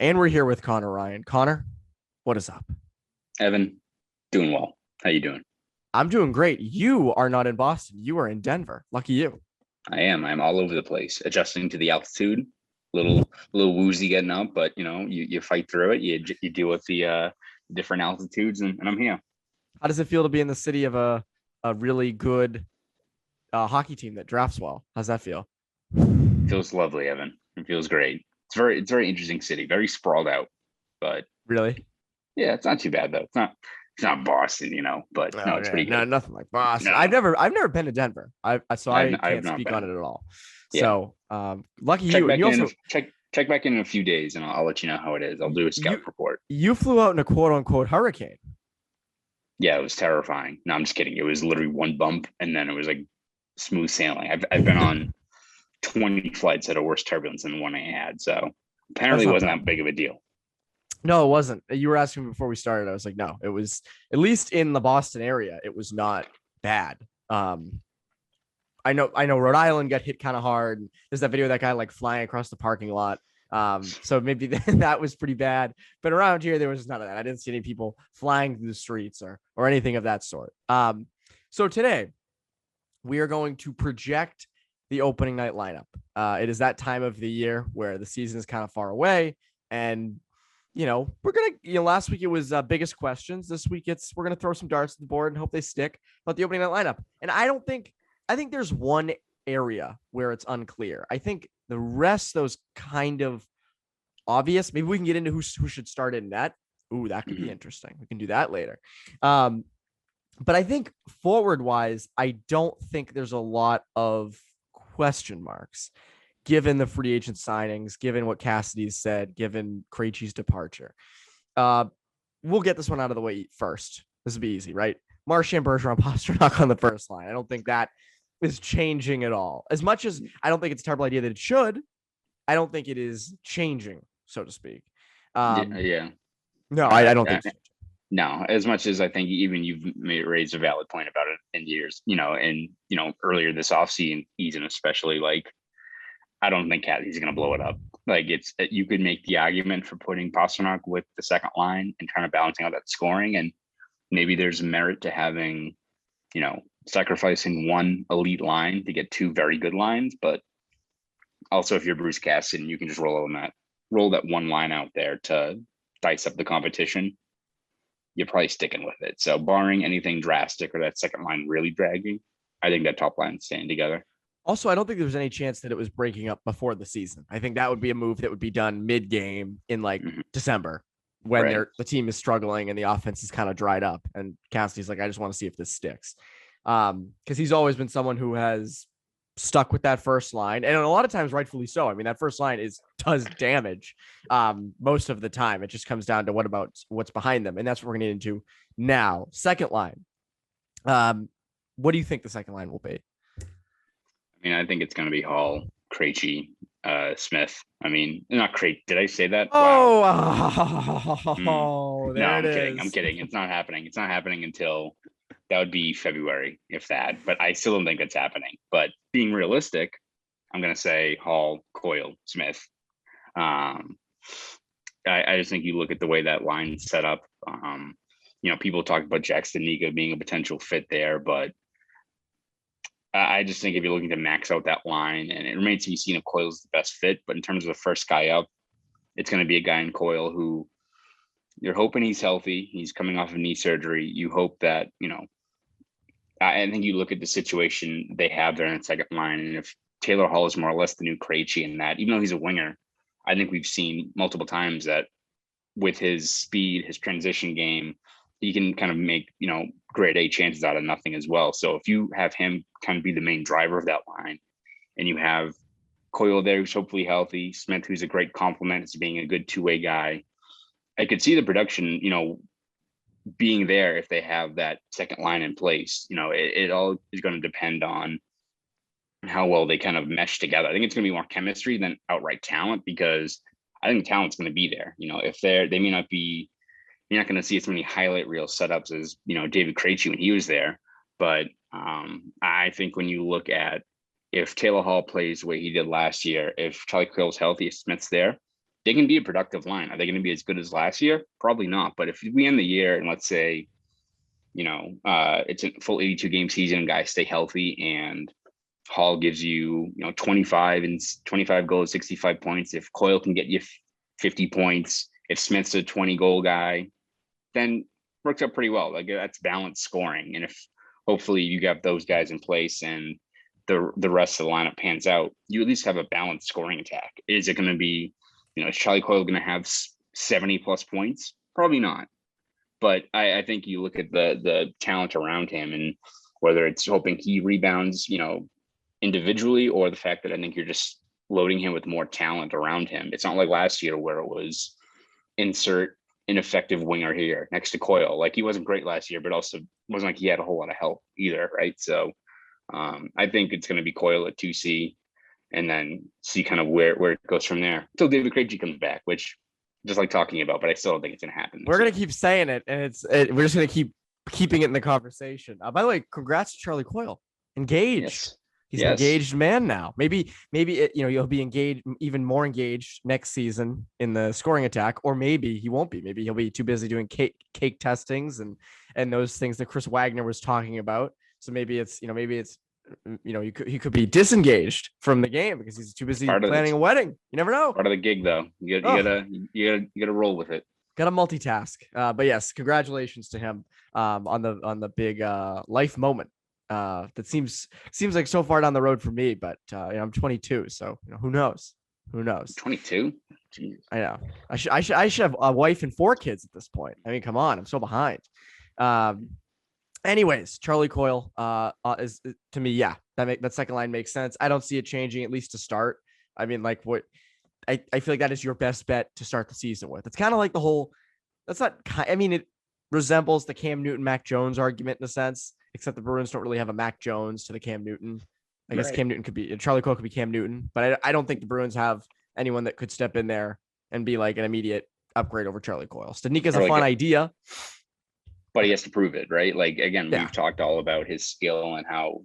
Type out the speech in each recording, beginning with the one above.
And we're here with Connor Ryan. Connor, what is up? Evan, doing well. How you doing? I'm doing great. You are not in Boston. You are in Denver. Lucky you. I am. I'm all over the place, adjusting to the altitude. Little woozy getting up, but you fight through it. You deal with the different altitudes, and I'm here. How does it feel to be in the city of a really good hockey team that drafts well? How's that feel? Feels lovely, Evan. It feels great. It's very interesting city, very sprawled out, but Really? yeah, it's not too bad though. It's not Boston, but no, Oh it's yeah, pretty no, good. nothing like Boston. No, I've never been to Denver. So I I have can't not speak on been. it at all. Yeah, So lucky you. And you also check back in a few days, and I'll let you know how it is. I'll do a scout you report. you flew out in a quote unquote hurricane. Yeah, it was terrifying. No, I'm just kidding. It was literally one bump, and then it was like smooth sailing. I've been on 20 flights that are worse turbulence than the one I had, so That's apparently it not wasn't bad. that big of a deal. No, it wasn't. You were asking me before we started. I was like, no, it was at least in the Boston area. It was not bad. Um, I know Rhode Island got hit kind of hard. There's that video of that guy like flying across the parking lot. So maybe that was pretty bad. But around here, there was none of that. I didn't see any people flying through the streets or anything of that sort. So today we are going to project the opening night lineup. It is that time of the year where the season is kind of far away, and we're gonna. Last week it was biggest questions. This week we're gonna throw some darts at the board and hope they stick about the opening night lineup. And I think there's one area where it's unclear. I think the rest those kind of obvious. Maybe we can get into who should start in net. Ooh, that could be Mhm. interesting. We can do that later. Um, but I think forward wise, I don't think there's a lot of question marks given the free agent signings, given what Cassidy's said, given Krejci's departure. Uh, we'll get this one out of the way first. This will be easy, right? Marchand, Bergeron, Pastrnak on the first line. I don't think that is changing at all. As much as I don't think it's a terrible idea that it should, I don't think it is changing, so to speak. Yeah, Um, yeah. no, I Uh, don't think uh, it's changing. no, as much as I think even you've raised a valid point about it in years, and earlier this offseason, especially like I don't think he's going to blow it up. Like you could make the argument for putting Pasternak with the second line and kind of balancing out that scoring, and maybe there's merit to having sacrificing one elite line to get two very good lines. But also, if you're Bruce Cassidy, you can just roll that one line out there to dice up the competition. You're probably sticking with it. So, barring anything drastic or that second line really dragging, I think that top line's staying together. Also, I don't think there was any chance that it was breaking up before the season. I think that would be a move that would be done mid game in like Mhm. December when Right. the team is struggling and the offense is kind of dried up. And Cassidy's like, I just want to see if this sticks. Because he's always been someone who has stuck with that first line, and a lot of times rightfully so. I mean, that first line does damage most of the time. It just comes down to what's behind them, and that's what we're gonna get into now. Second line. Um, what do you think the second line will be? I mean, I think it's going to be Hall, Krejci, Smith. I mean, not Krejci. Did I say that? Wow. Oh, Mm. oh, No, there it I'm kidding. I'm is. kidding. It's not happening. It's not happening until that would be February, if that. But I still don't think it's happening. But being realistic, I'm going to say Hall, Coyle, Smith. Um, I just think you look at the way that line's set up. People talk about Jack Stanika being a potential fit there, but I just think if you're looking to max out that line, and it remains to be seen if Coyle's the best fit, but in terms of the first guy up, it's going to be a guy in Coyle who you're hoping he's healthy. He's coming off of knee surgery. You hope that, I think you look at the situation they have there in the second line, and if Taylor Hall is more or less the new Krejci in that, even though he's a winger, I think we've seen multiple times that with his speed, his transition game, he can kind of make, grade A chances out of nothing as well. So if you have him kind of be the main driver of that line, and you have Coyle there who's hopefully healthy, Smith who's a great complement as being a good two-way guy, I could see the production, being there if they have that second line in place. It all is going to depend on how well they kind of mesh together. I think it's going to be more chemistry than outright talent because I think talent's going to be there. If they may not be, you're not going to see as many highlight reel setups as David Krejci when he was there. But I think when you look at if Taylor Hall plays the way he did last year, if Charlie Coyle's healthy, if Smith's there, they can be a productive line. Are they going to be as good as last year? Probably not. But if we end the year and let's say, it's a full 82 game season and guys stay healthy and Hall gives you, 25 goals, 65 points. If Coyle can get you 50 points, if Smith's a 20 goal guy, then works out pretty well. Like that's balanced scoring. And if hopefully you have those guys in place and the rest of the lineup pans out, you at least have a balanced scoring attack. Is it going to be, is Charlie Coyle going to have 70 plus points? Probably not. But I think you look at the talent around him and whether it's hoping he rebounds, individually, or the fact that I think you're just loading him with more talent around him. It's not like last year where it was insert ineffective winger here next to Coyle. Like he wasn't great last year, but also wasn't like he had a whole lot of help either, right? So I think it's going to be Coyle at 2C and then see kind of where it goes from there until David Krejci comes back, which just like talking about, but I still don't think it's going to happen. We're going to keep saying it, and we're just going to keep keeping it in the conversation. By the way, congrats to Charlie Coyle. Engaged. Yes. He's an engaged man now. Maybe you'll be engaged, even more engaged next season in the scoring attack, or maybe he won't be. Maybe he'll be too busy doing cake testings and those things that Chris Wagner was talking about. So maybe it's he could be disengaged from the game because he's too busy planning a wedding. You never know. Part of the gig, though. You gotta roll with it. Got to multitask. But yes, congratulations to him on the big life moment. That seems like so far down the road for me, but I'm 22, so who knows? 22. Jeez. I know. I should have a wife and 4 kids at this point. I mean, come on, I'm so behind. Anyways, Charlie Coyle is to me, yeah, that second line makes sense. I don't see it changing, at least to start. I mean, like what I feel like that is your best bet to start the season with. It's kind of like the whole. It resembles the Cam Newton, Mac Jones argument in a sense, except the Bruins don't really have a Mac Jones to the Cam Newton. I guess Cam Newton could be Charlie Coyle could be Cam Newton, but I don't think the Bruins have anyone that could step in there and be like an immediate upgrade over Charlie Coyle. Studnicka's a fun idea, but he has to prove it, right? Like again, we've talked all about his skill and how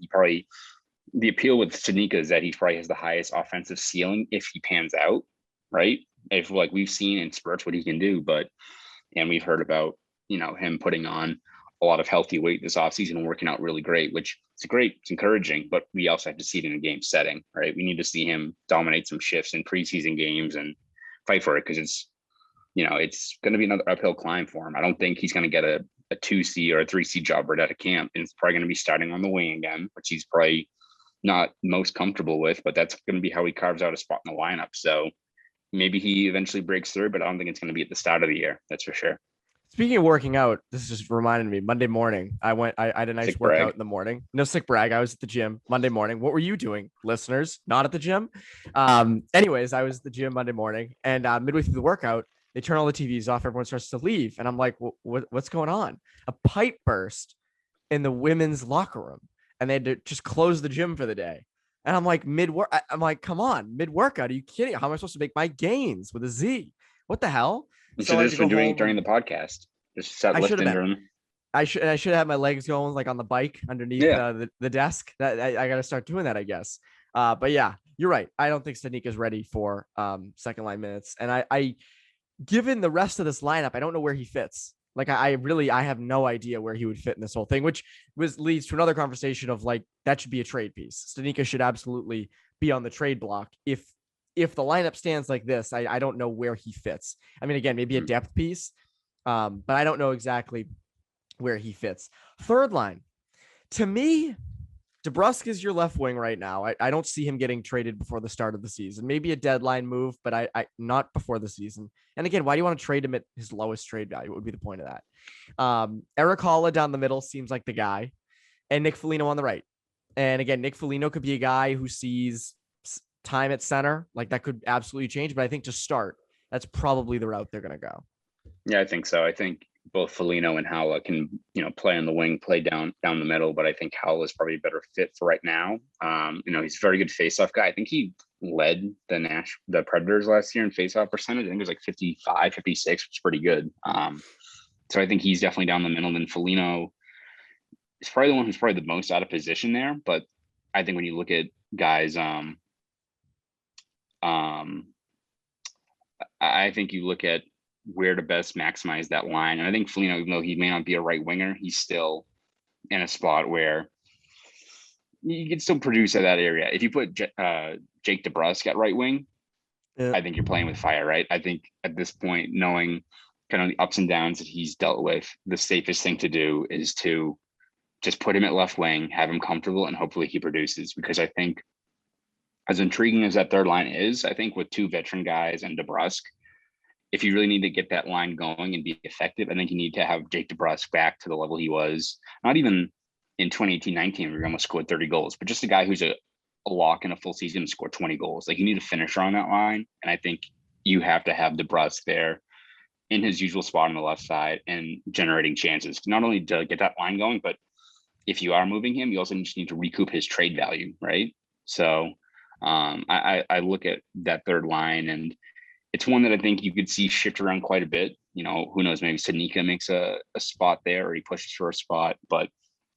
the appeal with Studnicka is that he probably has the highest offensive ceiling if he pans out, right? If like we've seen in spurts what he can do, and we've heard about him putting on a lot of healthy weight this offseason and working out really great, which is great. It's encouraging, but we also have to see it in a game setting, right? We need to see him dominate some shifts in preseason games and fight for it because it's going to be another uphill climb for him. I don't think he's going to get a 2C or a 3C job right out of camp. And it's probably going to be starting on the wing again, which he's probably not most comfortable with, but that's going to be how he carves out a spot in the lineup. So maybe he eventually breaks through, but I don't think it's going to be at the start of the year. That's for sure. Speaking of working out, this just reminded me. Monday morning, I had a nice workout in the morning. No sick brag. I was at the gym Monday morning. What were you doing, listeners? Not at the gym. Anyways, I was at the gym Monday morning, and midway through the workout, they turn all the TVs off. Everyone starts to leave, and I'm like, "What's going on?" A pipe burst in the women's locker room, and they had to just close the gym for the day. And I'm like, I'm like, come on, mid-workout? Are you kidding? How am I supposed to make my gains with a Z? What the hell? You should have just been doing it during the podcast. Just start lifting during. I should have my legs going like on the bike underneath the desk. That I got to start doing that, I guess. But yeah, you're right. I don't think Studnicka's ready for second line minutes. And I given the rest of this lineup, I don't know where he fits. Like I have no idea where he would fit in this whole thing, which leads to another conversation of like that should be a trade piece. Studnicka should absolutely be on the trade block if the lineup stands like this. I don't know where he fits. I mean, again, maybe a depth piece, but I don't know exactly where he fits. Third line, to me, DeBrusk is your left wing right now. I don't see him getting traded before the start of the season. Maybe a deadline move, but I not before the season. And again, why do you want to trade him at his lowest trade value? What would be the point of that? Erik Haula down the middle seems like the guy, and Nick Foligno on the right. And again, Nick Foligno could be a guy who sees time at center. Like that could absolutely change. But I think to start, that's probably the route they're going to go. Yeah, I think so. I think both Foligno and Haula can, play on the wing, play down the middle, but I think Haula is probably a better fit for right now. He's a very good faceoff guy. I think he led the Predators last year in faceoff percentage. I think it was like 55, 56, which is pretty good. So I think he's definitely down the middle. Then Foligno is probably the one who's probably the most out of position there. But I think when you look at guys, I think you look at where to best maximize that line. And I think Foligno, even though he may not be a right winger, he's still in a spot where you can still produce at that area. If you put Jake DeBrusk at right wing, Yeah. I think you're playing with fire, right? I think at this point, knowing kind of the ups and downs that he's dealt with, the safest thing to do is to just put him at left wing, have him comfortable, and hopefully he produces. Because I think, as intriguing as that third line is, I think with two veteran guys and DeBrusk, if you really need to get that line going and be effective, I think you need to have Jake DeBrusk back to the level he was, not even in 2018-19, where he almost scored 30 goals, but just a guy who's a lock in a full season and score 20 goals. Like, you need a finisher on that line. And I think you have to have DeBrusk there in his usual spot on the left side and generating chances, not only to get that line going, but if you are moving him, you also just need to recoup his trade value, right? So I look at that third line, and it's one that I think you could see shift around quite a bit. You know, who knows, maybe Sadnika makes a spot there, or he pushes for a spot. But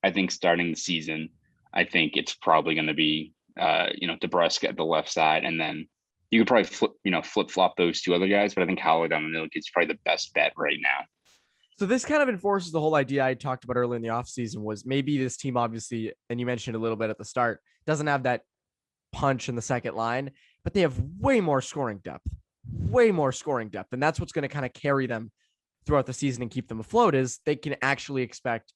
I think starting the season, I think it's probably going to be, DeBrusk at the left side, and then you could probably flip flop those two other guys. But I think Holloway down the middle is probably the best bet right now. So this kind of enforces the whole idea I talked about early in the offseason, was maybe this team, obviously, and you mentioned a little bit at the start, doesn't have that punch in the second line, but they have way more scoring depth. And that's what's going to kind of carry them throughout the season and keep them afloat, is they can actually expect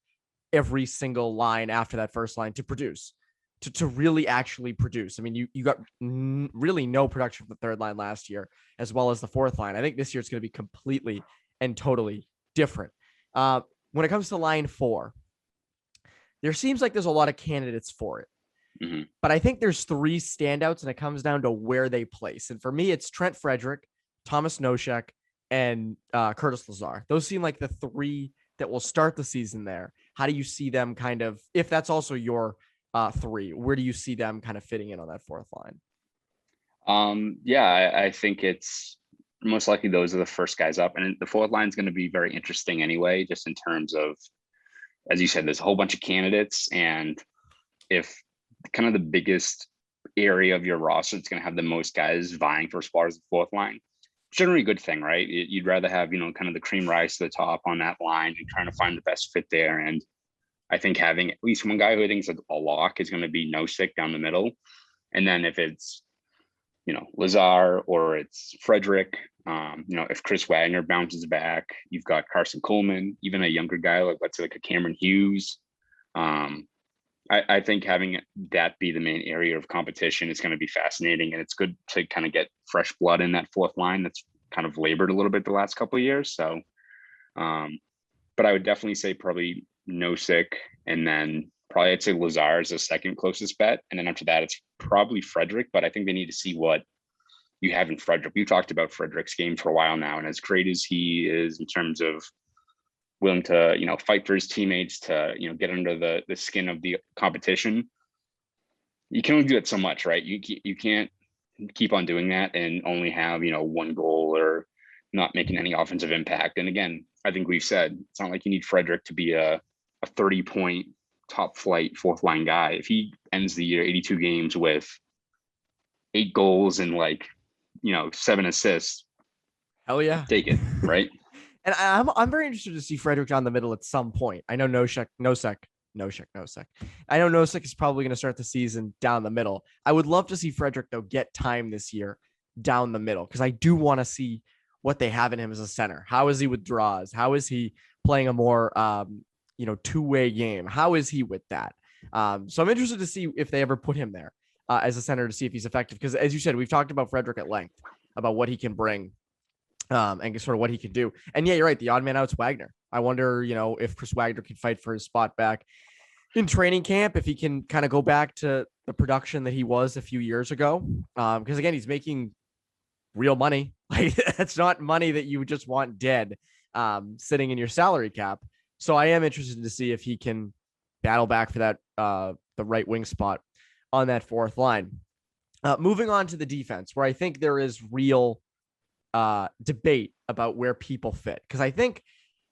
every single line after that first line to produce, to really actually produce. I mean, you got really no production from the third line last year, as well as the fourth line. I think this year it's going to be completely and totally different. When it comes to line 4, there seems like there's a lot of candidates for it. Mm-hmm. But I think there's 3 standouts, and it comes down to where they place. And for me, it's Trent Frederic, Thomas Nosek, and Curtis Lazar. Those seem like the 3 that will start the season there. How do you see them kind of, if that's also your 3, where do you see them kind of fitting in on that fourth line? I think it's most likely those are the first guys up. And the fourth line is going to be very interesting anyway, just in terms of, as you said, there's a whole bunch of candidates. And if kind of the biggest area of your roster, it's going to have the most guys vying for a spot as the fourth line, generally a good thing, right? You'd rather have, kind of the cream rise to the top on that line and trying to find the best fit there. And I think having at least one guy who I think is a lock is going to be Nosek down the middle. And then if it's, Lazar or it's Frederic, if Chris Wagner bounces back, you've got Carson Coleman, even a younger guy like, let's say, like a Cameron Hughes. I think having that be the main area of competition is going to be fascinating, and it's good to kind of get fresh blood in that fourth line that's kind of labored a little bit the last couple of years. So, but I would definitely say probably Nosek, and then probably I'd say Lazar is the second closest bet, and then after that it's probably Frederic. But I think they need to see what you have in Frederic. You talked about Frederic's game for a while now, and as great as he is in terms of willing to, fight for his teammates, to, get under the skin of the competition, you can only do it so much, right? You can't keep on doing that and only have, one goal or not making any offensive impact. And again, I think we've said, it's not like you need Frederic to be a 30-point top flight fourth line guy. If he ends the year 82 games with 8 goals and 7 assists, hell yeah, take it, right? And I'm very interested to see Frederic down the middle at some point. I know Nosek. I know Nosek is probably going to start the season down the middle. I would love to see Frederic, though, get time this year down the middle, because I do want to see what they have in him as a center. How is he with draws? How is he playing a more, two-way game? How is he with that? So I'm interested to see if they ever put him there as a center to see if he's effective. Because as you said, we've talked about Frederic at length about what he can bring. And sort of what he can do. And yeah, you're right. The odd man out's Wagner. I wonder, if Chris Wagner can fight for his spot back in training camp, if he can kind of go back to the production that he was a few years ago. Because again, he's making real money. Like, that's not money that you just want dead, sitting in your salary cap. So I am interested to see if he can battle back for that, the right wing spot on that fourth line. Moving on to the defense, where I think there is real debate about where people fit, because I think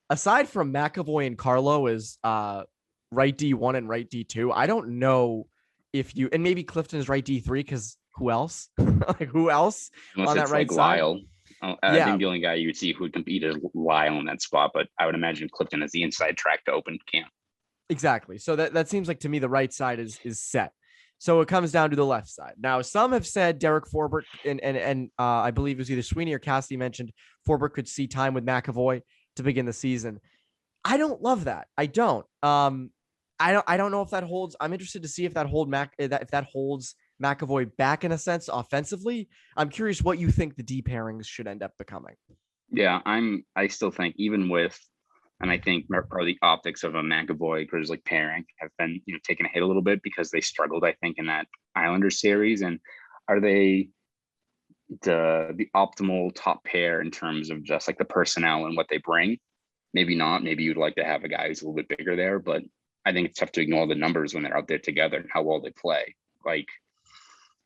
aside from McAvoy and Carlo as right D1 and right D2, I don't know if you, and maybe Clifton is right D3, because who else? Like, who else Unless on it's that right like side? Lyle. I Yeah, think the only guy you would see who would compete is Lyle in that spot, but I would imagine Clifton is the inside track to open camp. exactly. So that seems like to me the right side is set. So it comes down to the left side. Now, some have said Derek Forbort and I believe it was either Sweeney or Cassidy mentioned Forbort could see time with McAvoy to begin the season. I don't love that. I don't. I don't know if that holds. I'm interested to see if that holds McAvoy back in a sense offensively. I'm curious what you think the D pairings should end up becoming. Yeah, I still think even with, and I think probably the optics of a McAvoy Grizzly pairing have been, taking a hit a little bit because they struggled, I think, in that Islanders series. And are they the optimal top pair in terms of just like the personnel and what they bring? Maybe not. Maybe you'd like to have a guy who's a little bit bigger there, but I think it's tough to ignore the numbers when they're out there together and how well they play. Like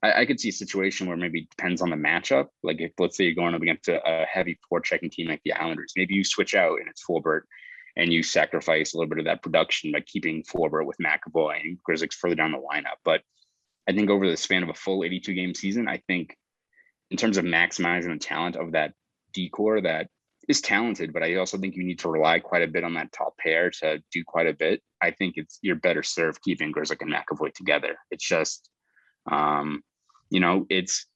I could see a situation where maybe it depends on the matchup. Like if let's say you're going up against a heavy forechecking team like the Islanders, maybe you switch out and it's Forbort and you sacrifice a little bit of that production by keeping Forbort with McAvoy and Grizzlies further down the lineup. But I think over the span of a full 82 game season, I think in terms of maximizing the talent of that decor that is talented, but I also think you need to rely quite a bit on that top pair to do quite a bit. I think you're better served keeping Grizzly and McAvoy together. It's just, it's.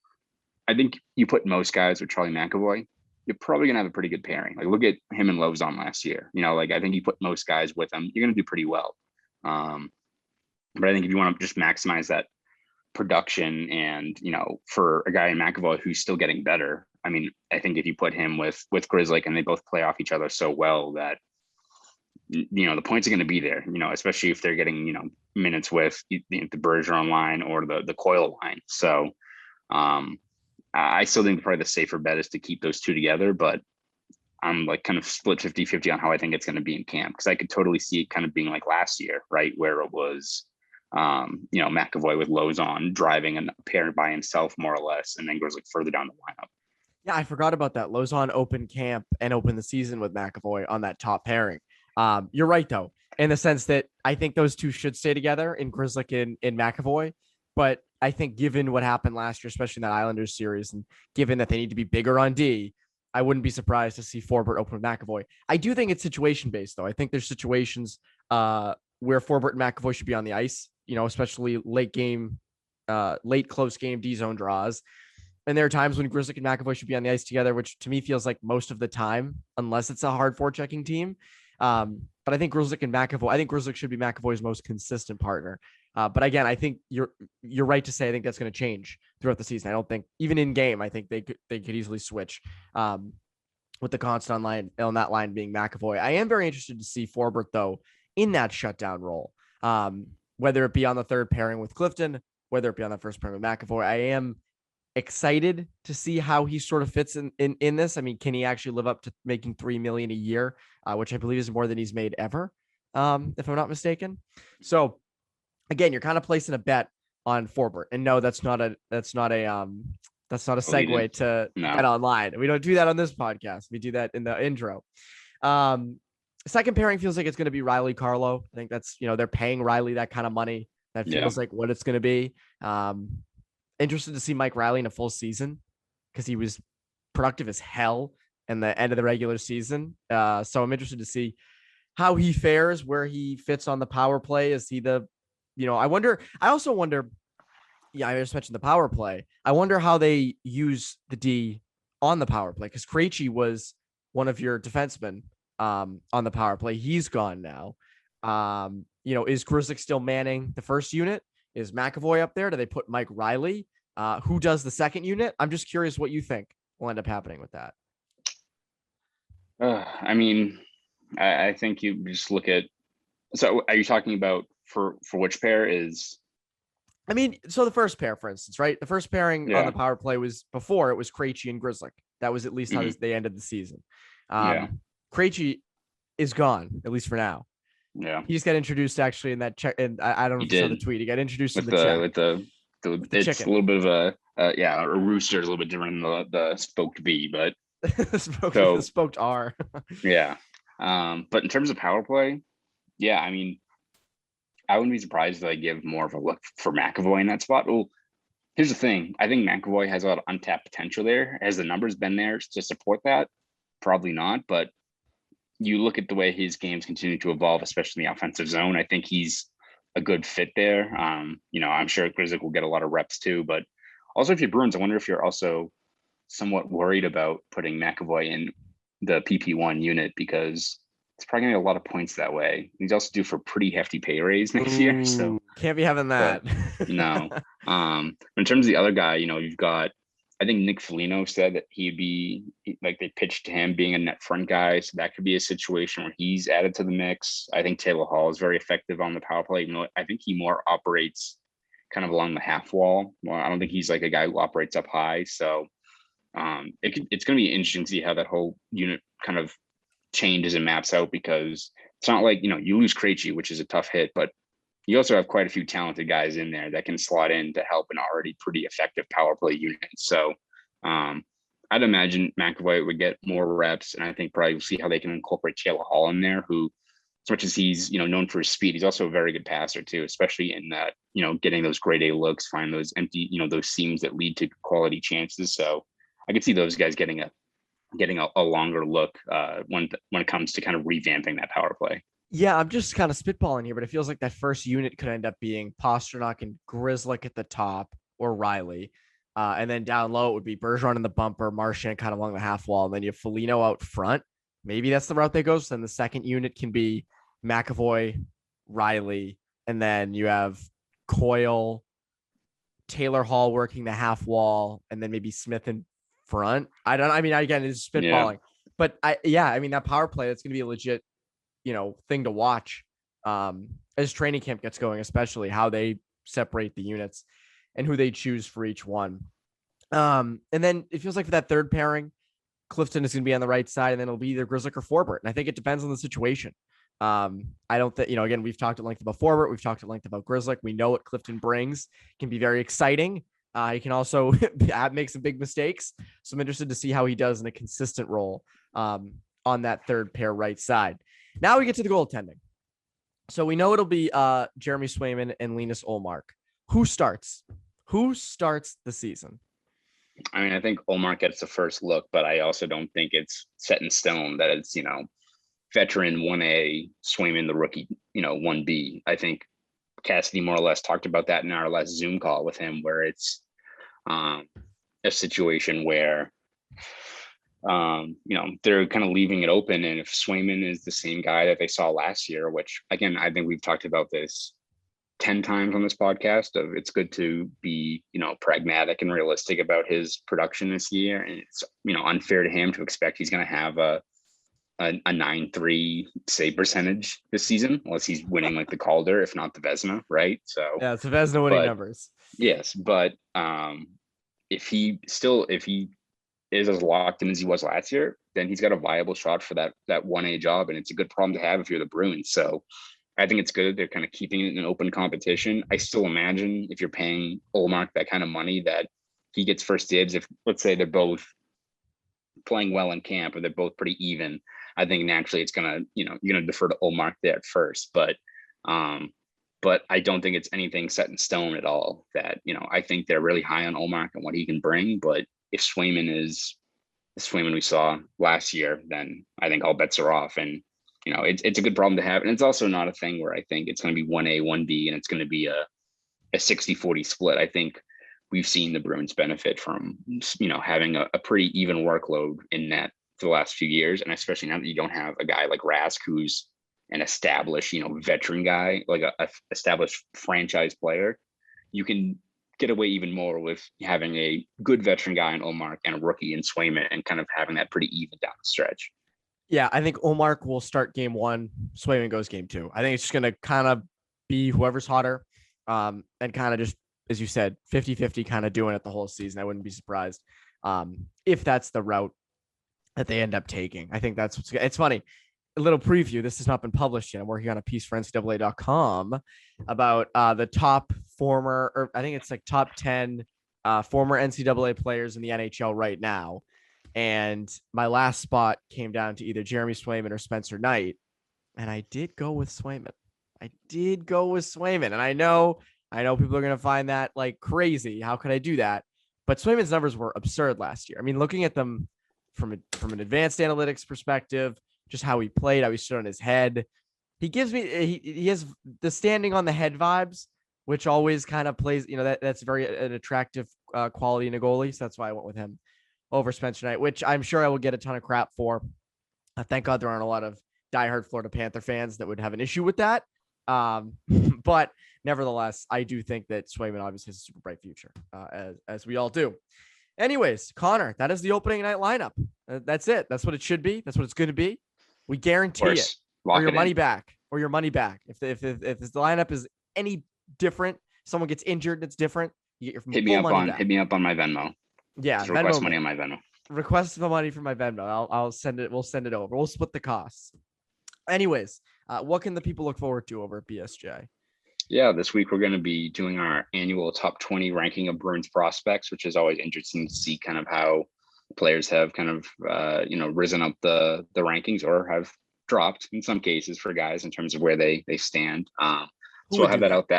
I think you put most guys with Charlie McAvoy, you're probably gonna have a pretty good pairing. Like look at him and Lozon last year. I think you put most guys with him, you're gonna do pretty well. But I think if you want to just maximize that production and for a guy in McAvoy who's still getting better, I mean, I think if you put him with Grizzly and they both play off each other so well that the points are going to be there, especially if they're getting minutes with the Bergeron line or the Coyle line. So I still think probably the safer bet is to keep those two together, but I'm like kind of split 50-50 on how I think it's going to be in camp, because I could totally see it kind of being like last year, right, where it was McAvoy with Lozon driving a pair by himself more or less, and then goes like further down the lineup. Yeah, I forgot about that. Lozon opened camp and opened the season with McAvoy on that top pairing. You're right, though, in the sense that I think those two should stay together in Grizzly and McAvoy. But I think given what happened last year, especially in that Islanders series, and given that they need to be bigger on D, I wouldn't be surprised to see Forbort open with McAvoy. I do think it's situation based, though. I think there's situations where Forbort and McAvoy should be on the ice, especially late close game D zone draws. And there are times when Grizzly and McAvoy should be on the ice together, which to me feels like most of the time, unless it's a hard forechecking team. But I think Grizzly should be McAvoy's most consistent partner. But again, I think you're right to say I think that's going to change throughout the season. I don't think even in game, I think they could easily switch with the constant on that line being McAvoy. I am very interested to see Forbort though in that shutdown role, whether it be on the third pairing with Clifton, whether it be on the first pairing with McAvoy. I am excited to see how he sort of fits in this. I mean, can he actually live up to making $3 million a year, which I believe is more than he's made ever, if I'm not mistaken. So again, you're kind of placing a bet on Forbort, and no, that's not a segue to bet online. We don't do that on this podcast. We do that in the intro. Second pairing feels like it's going to be Riley Carlo. I think that's, they're paying Riley that kind of money. That feels like what it's going to be. Interested to see Mike Riley in a full season because he was productive as hell in the end of the regular season. So I'm interested to see how he fares, where he fits on the power play. Is he I also wonder, I just mentioned the power play. I wonder how they use the D on the power play, because Krejci was one of your defensemen on the power play. He's gone now. Is Grizzly still manning the first unit? Is McAvoy up there? Do they put Mike Riley? Who does the second unit? I'm just curious what you think will end up happening with that. I mean, I think you just look at. So, are you talking about for which pair is? I mean, so the first pair, for instance, right? The first pairing on the power play was before it was Krejci and Grizzly. That was at least how they ended the season. Krejci is gone, at least for now. Yeah, he just got introduced actually in that check, and I don't know if you saw the tweet. He got introduced with the it's chicken. A little bit of a rooster is a little bit different than the spoked B, but the spoked R. Yeah, but in terms of power play, yeah, I mean, I wouldn't be surprised if I give more of a look for McAvoy in that spot. Well, Here's the thing. I think McAvoy has a lot of untapped potential there. Has the numbers been there to support that? Probably not. But you look at the way his games continue to evolve, especially in the offensive zone. I think he's a good fit there. I'm sure Grizzlick will get a lot of reps too. But also, if you're Bruins, I wonder if you're also somewhat worried about putting McAvoy in the PP1 unit because it's probably gonna be a lot of points that way. He's also due for a pretty hefty pay raise next year. So Can't be having but that. no. In terms of the other guy, you've got, I think Nick Foligno said that he'd be like they pitched to him being a net front guy. So that could be a situation where he's added to the mix. I think Taylor Hall is very effective on the power play. I think he more operates kind of along the half wall. Well, I don't think he's like a guy who operates up high. So it's going to be interesting to see how that whole unit kind of changes and maps out because it's not like, you lose Krejci, which is a tough hit, but you also have quite a few talented guys in there that can slot in to help an already pretty effective power play unit. So I'd imagine McAvoy would get more reps, and I think probably we'll see how they can incorporate Taylor Hall in there, who, as much as he's known for his speed, he's also a very good passer too, especially in that getting those grade A looks, find those empty those seams that lead to quality chances. So I could see those guys getting a longer look when it comes to kind of revamping that power play. Yeah, I'm just kind of spitballing here, but it feels like that first unit could end up being Pastrnak and Grizzlick at the top, or Riley. And then down low, it would be Bergeron in the bumper, Marchand kind of along the half wall, and then you have Foligno out front. Maybe that's the route they go. So then the second unit can be McAvoy, Riley, and then you have Coyle, Taylor Hall working the half wall, and then maybe Smith in front. Again, it's spitballing. Yeah. But that power play, that's going to be a legit thing to watch as training camp gets going, especially how they separate the units and who they choose for each one. And then it feels like for that third pairing, Clifton is going to be on the right side, and then it'll be either Grizzlick or Forbort. And I think it depends on the situation. I don't think, again, we've talked at length about Forbort. We've talked at length about Grizzlick. We know what Clifton brings. Can be very exciting. He can also make some big mistakes. So I'm interested to see how he does in a consistent role on that third pair right side. Now we get to the goaltending. So we know it'll be Jeremy Swayman and Linus Ullmark. Who starts? Who starts the season? I think Ullmark gets the first look, but I also don't think it's set in stone that it's, veteran 1A, Swayman the rookie, 1B. I think Cassidy more or less talked about that in our last Zoom call with him, where it's a situation where they're kind of leaving it open. And if Swayman is the same guy that they saw last year, which again, I think we've talked about this 10 times on this podcast of it's good to be, pragmatic and realistic about his production this year. And it's, unfair to him to expect he's going to have a 9.3 save percentage this season, unless he's winning like the Calder, if not the Vezina. Right. So yeah, it's the Vezina winning numbers. Yes. But if he is as locked in as he was last year, then he's got a viable shot for that 1A job. And it's a good problem to have if you're the Bruins. So I think it's good. They're kind of keeping it in an open competition. I still imagine if you're paying Ullmark that kind of money that he gets first dibs. If let's say they're both playing well in camp or they're both pretty even, I think naturally it's going to, you're going to defer to Ullmark there at first. But I don't think it's anything set in stone at all that, I think they're really high on Ullmark and what he can bring. But if Swayman is the Swayman we saw last year, then I think all bets are off. And, it's a good problem to have. And it's also not a thing where I think it's going to be 1A, 1B, and it's going to be a 60-40 split. I think we've seen the Bruins benefit from, having a pretty even workload in net for the last few years. And especially now that you don't have a guy like Rask, who's an established, veteran guy, like a established franchise player, you can get away even more with having a good veteran guy in Ullmark and a rookie in Swayman and kind of having that pretty even down the stretch. Yeah, I think Ullmark will start game 1. Swayman goes game 2. I think it's just going to kind of be whoever's hotter and kind of just, as you said, 50-50 kind of doing it the whole season. I wouldn't be surprised if that's the route that they end up taking. I think that's it's funny. A little preview. This has not been published yet. I'm working on a piece for NCAA.com about the top former, or I think it's like top 10 former NCAA players in the NHL right now. And my last spot came down to either Jeremy Swayman or Spencer Knight. And I did go with Swayman. And I know I know people are going to find that like crazy. How could I do that? But Swayman's numbers were absurd last year. I mean, looking at them from an advanced analytics perspective, just how he played, how he stood on his head, he gives me he has the standing on the head vibes, which always kind of plays. That's very an attractive quality in a goalie. So that's why I went with him over Spencer Knight, which I'm sure I will get a ton of crap for. Thank God there aren't a lot of diehard Florida Panther fans that would have an issue with that. But nevertheless, I do think that Swayman obviously has a super bright future, as we all do. Anyways, Connor, that is the opening night lineup. That's it. That's what it should be. That's what it's going to be. We guarantee it. Lock Or your it money in. back. Or your money back. If the lineup is any different, someone gets injured, that's different. You get your Hit me full up money on back. hit me up on my Venmo. Yeah, Just request Venmo money me. on my Venmo. Request the money from my Venmo. I'll send it. We'll send it over. We'll split the costs. Anyways, what can the people look forward to over at BSJ? Yeah, this week we're going to be doing our annual top 20 ranking of Bruins prospects, which is always interesting to see kind of how players have kind of risen up the rankings or have dropped in some cases for guys in terms of where they stand. So we'll have that out.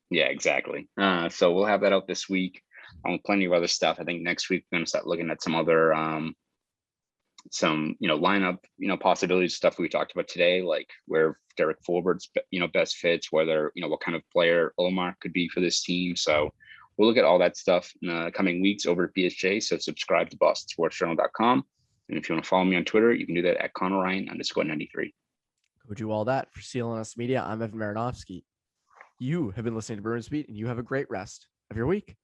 Yeah, exactly. So we'll have that out this week. Plenty of other stuff. I think next week we're going to start looking at some other lineup possibilities, stuff we talked about today, like where Derek Forward's best fits, whether what kind of player Omar could be for this team. So we'll look at all that stuff in the coming weeks over at BSJ. So subscribe to BostonSportsJournal.com, and if you want to follow me on Twitter, you can do that at ConnorRyan_93. Go do all that for CLNS Media. I'm Evan Marinovsky. You have been listening to Bruins Beat, and you have a great rest of your week.